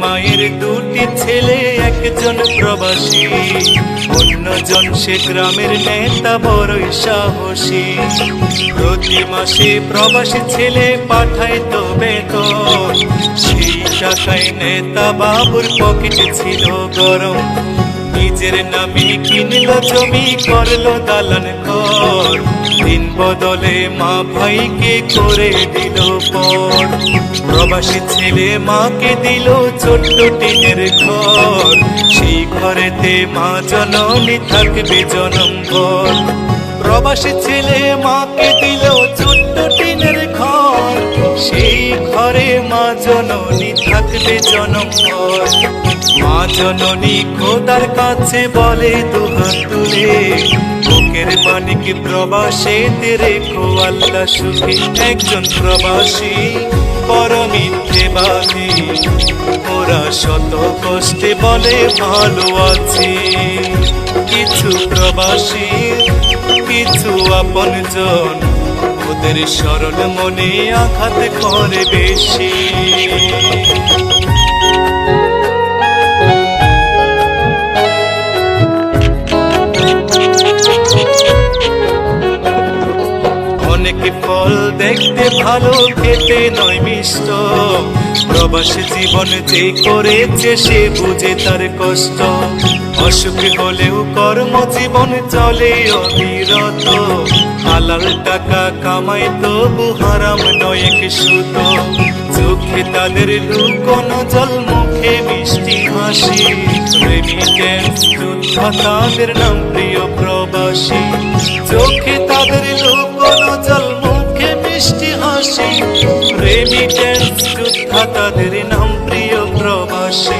মায়ের দুটি ছেলে, একজন প্রবাসী, অন্যজন সে গ্রামের নেতা বড়ই সাহসী। প্রতি মাসে প্রবাসী ছেলে পাঠায় তো বেতন, সেই টাকায় নেতা বাবুর পকেটে ছিল গরম। নিজের নামে কিনলো জমি, করলো দালান ঘর, দিন বদলে মা ভাইকে করে দিল পর। প্রবাসী ছেলে মাকে দিল ছোট্ট টিনের ঘর, সেই ঘরেতে মা জননী থাকবে জনমভর। প্রবাসী ছেলে মাকে দিল ছোট্ট টিনের ঘর, সেই ঘরে মা জননী থাকবে জনমভর। মা জননী খোদার কাছে বলে দুহাত তুলে, বুকের মানিক প্রবাসীতে রেখো আল্লাহ সুখে। একজন প্রবাসী বড় মিথ্যেবাদী, ওরা শত কষ্টে বলে ভালো আছে। কিছু প্রবাসী কিছু আপনজন, ওদের সরল মনে আঘাত করে বেশি। অনেক ফল দেখতে ভালো, খেতে নয় মিষ্ট, প্রবাসী জীবন যে করেছে সে বুঝে তার কষ্ট। অসুখ হলেও কর্মজীবন চলে অবিরত, হালাল টাকা কামাই তবু হারাম নয় এক সুত। চোখে তাদের লুকোনো জল, মুখে মিষ্টি হাসি, রেমিটেন্স যোদ্ধা তাদের নাম প্রিয় প্রবাসী। চোখে তাদের লুকোনো জল, মুখে মিষ্টি হাসি, রেমিটেন্স যোদ্ধা তাদের নাম প্রিয় প্রবাসী।